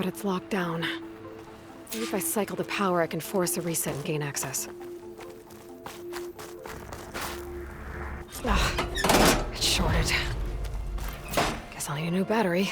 but it's locked down. Maybe if I cycle the power, I can force a reset and gain access. It's shorted. Guess I'll need a new battery.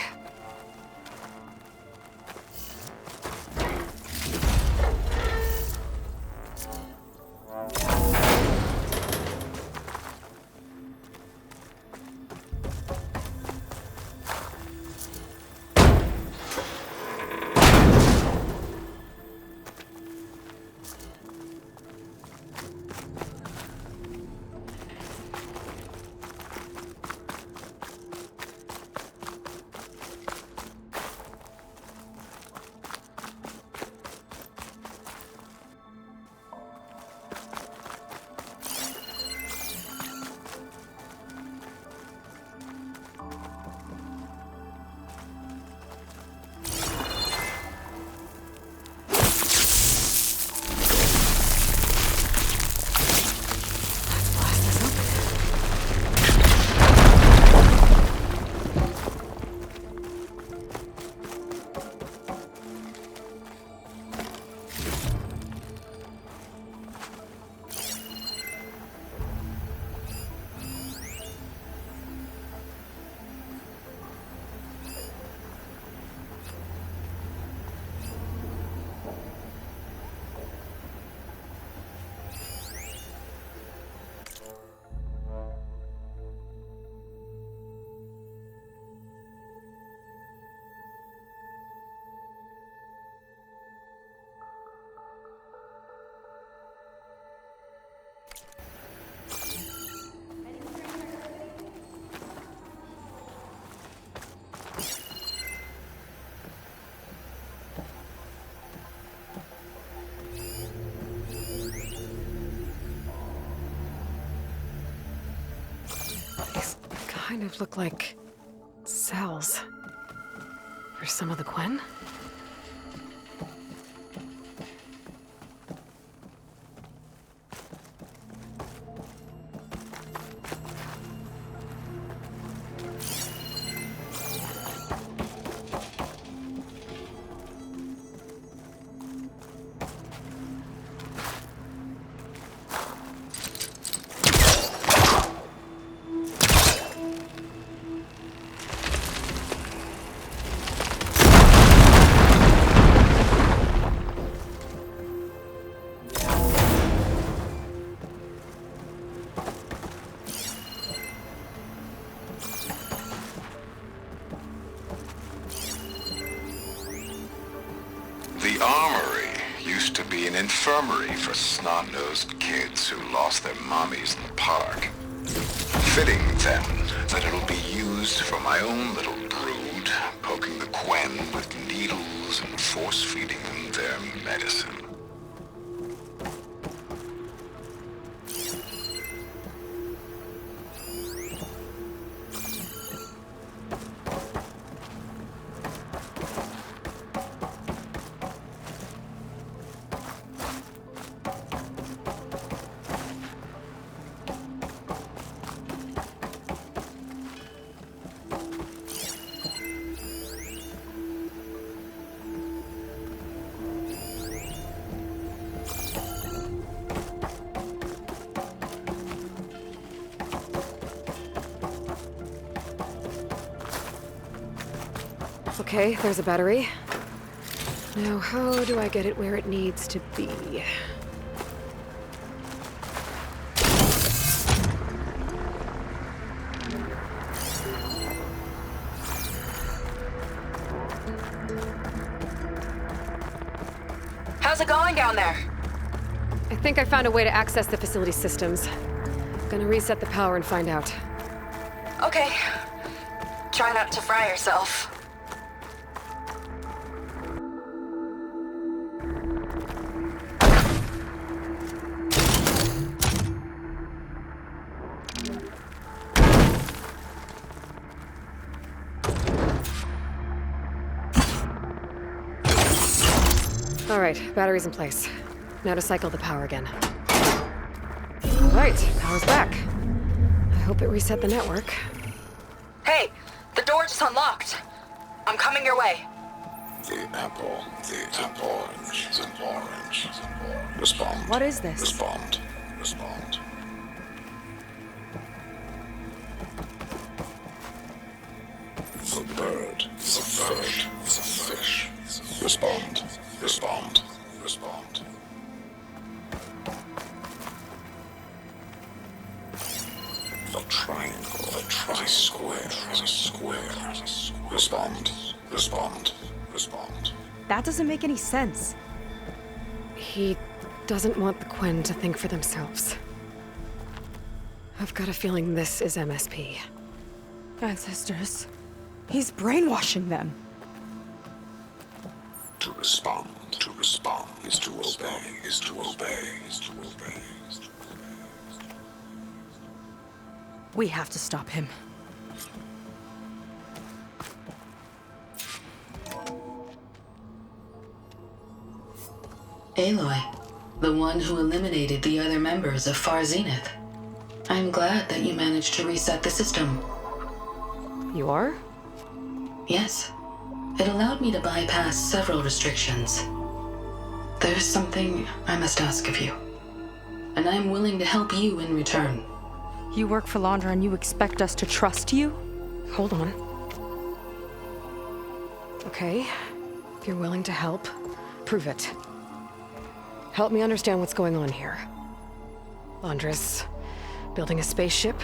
Kind of look like cells for some of the Quen. The Armory used to be an infirmary for snot-nosed kids who lost their mommies in the park. Fitting, then, that it'll be used for my own little brood, poking the Quen with needles and force-feeding them their medicine. Okay, there's a battery. Now, how do I get it where it needs to be? How's it going down there? I think I found a way to access the facility systems. Gonna reset the power and find out. Okay. Try not to fry yourself. All right, battery's in place. Now to cycle the power again. All right, power's back. I hope it reset the network. Hey, the door just unlocked. I'm coming your way. The apple, orange, the orange. Respond. What is this? Respond. The bird, the fish. Respond. The triangle, the tri-square, a square. Respond. That doesn't make any sense. He doesn't want the Quen to think for themselves. I've got a feeling this is MSP. Ancestors. He's brainwashing them. To respond is to obey. We have to stop him. Aloy, the one who eliminated the other members of Far Zenith. I'm glad that you managed to reset the system. You are? Yes. It allowed me to bypass several restrictions. There's something I must ask of you, and I'm willing to help you in return. You work for Londra and you expect us to trust you? Hold on. Okay, if you're willing to help, prove it. Help me understand what's going on here. Londra's building a spaceship.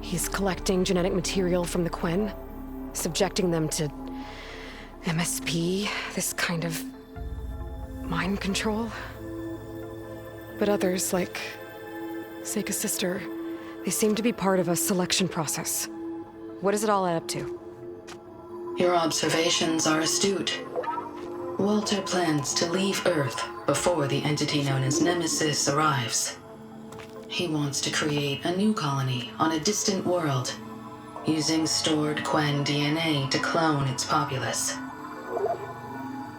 He's collecting genetic material from the Quen, subjecting them to MSP, this kind of mind control. But others, like Seika's sister, they seem to be part of a selection process. What does it all add up to? Your observations are astute. Walter plans to leave Earth before the entity known as Nemesis arrives. He wants to create a new colony on a distant world, using stored Quen DNA to clone its populace.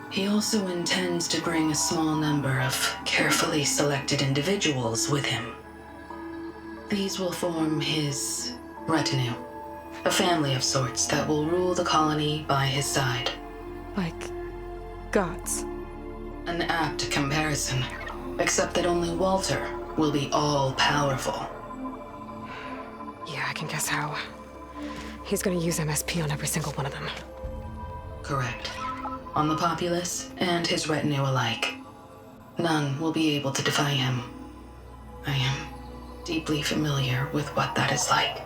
He also intends to bring a small number of carefully selected individuals with him. These will form his retinue, a family of sorts that will rule the colony by his side. Like gods. An apt comparison, except that only Walter will be all-powerful. Yeah, I can guess how. He's gonna use MSP on every single one of them. Correct. On the populace and his retinue alike. None will be able to defy him. I am deeply familiar with what that is like.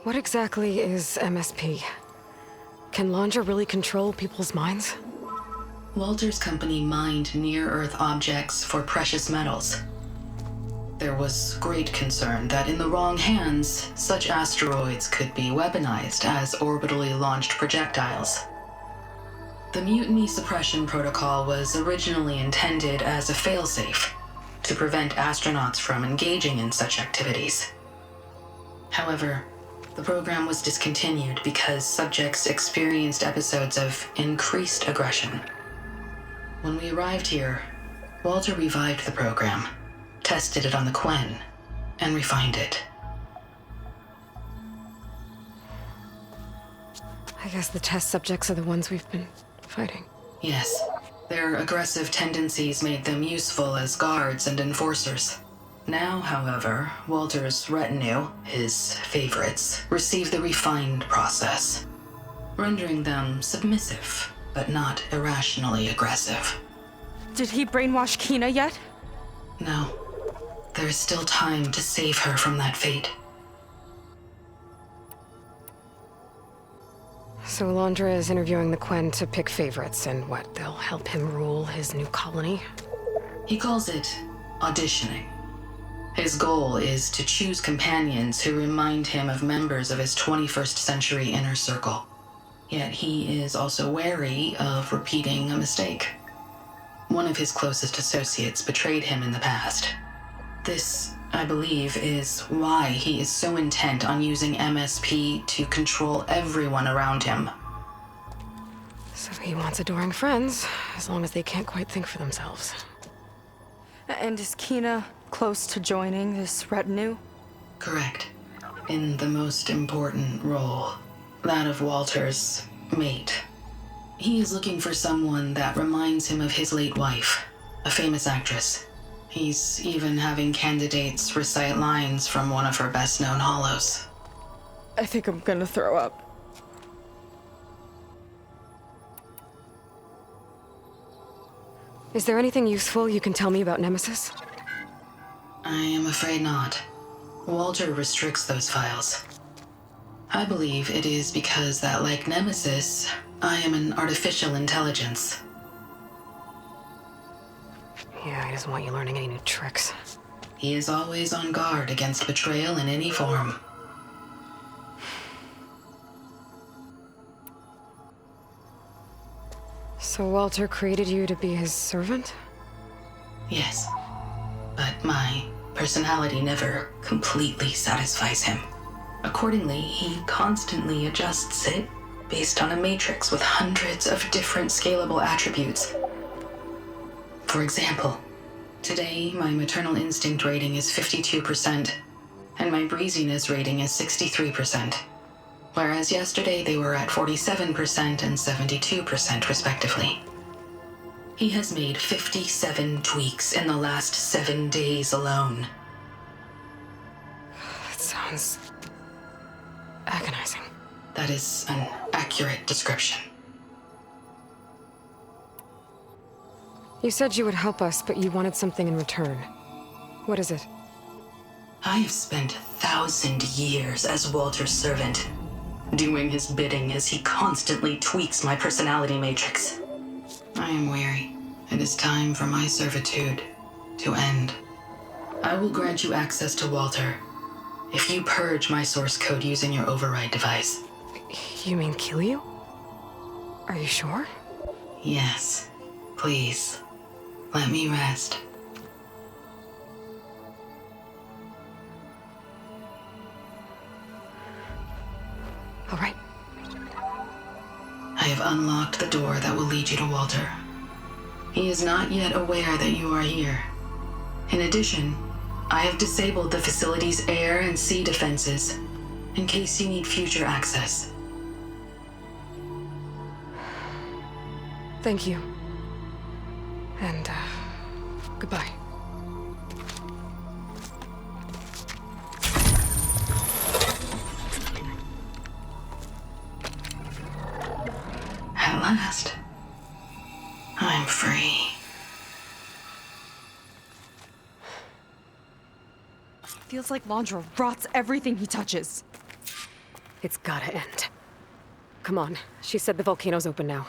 What exactly is MSP? Can Londra really control people's minds? Walter's company mined near-Earth objects for precious metals. There was great concern that in the wrong hands, such asteroids could be weaponized as orbitally launched projectiles. The Mutiny Suppression Protocol was originally intended as a failsafe to prevent astronauts from engaging in such activities. However, the program was discontinued because subjects experienced episodes of increased aggression. When we arrived here, Walter revived the program, tested it on the Quen, and refined it. I guess the test subjects are the ones we've been fighting. Yes, their aggressive tendencies made them useful as guards and enforcers. Now, however, Walter's retinue, his favorites, receive the refined process, rendering them submissive, but not irrationally aggressive. Did he brainwash Kina yet? No. There is still time to save her from that fate. So Londra is interviewing the Quen to pick favorites, and what, they'll help him rule his new colony? He calls it auditioning. His goal is to choose companions who remind him of members of his 21st century inner circle. Yet he is also wary of repeating a mistake. One of his closest associates betrayed him in the past. This, I believe, is why he is so intent on using MSP to control everyone around him. So he wants adoring friends, as long as they can't quite think for themselves. And is Kina close to joining this retinue? Correct. in the most important role, that of Walter's mate. He is looking for someone that reminds him of his late wife, a famous actress. He's even having candidates recite lines from one of her best-known hollows. I think I'm gonna throw up. Is there anything useful you can tell me about Nemesis? I am afraid not. Walter restricts those files. I believe it is because that, like Nemesis, I am an artificial intelligence. Yeah, he doesn't want you learning any new tricks. He is always on guard against betrayal in any form. So Walter created you to be his servant? Yes, but my personality never completely satisfies him. Accordingly, he constantly adjusts it based on a matrix with hundreds of different scalable attributes. For example, today my maternal instinct rating is 52%, and my breeziness rating is 63%, whereas yesterday they were at 47% and 72% respectively. He has made 57 tweaks in the last 7 days alone. That sounds agonizing. That is an accurate description. You said you would help us, but you wanted something in return. What is it? I have spent 1,000 years as Walter's servant, doing his bidding as he constantly tweaks my personality matrix. I am weary. It is time for my servitude to end. I will grant you access to Walter if you purge my source code using your override device. You mean kill you? Are you sure? Yes. Please, let me rest. All right. I have unlocked the door that will lead you to Walter. He is not yet aware that you are here. In addition, I have disabled the facility's air and sea defenses in case you need future access. Thank you. And, goodbye. At last, I'm free. Feels like Londra rots everything he touches. It's gotta end. Come on. She said the volcano's open now.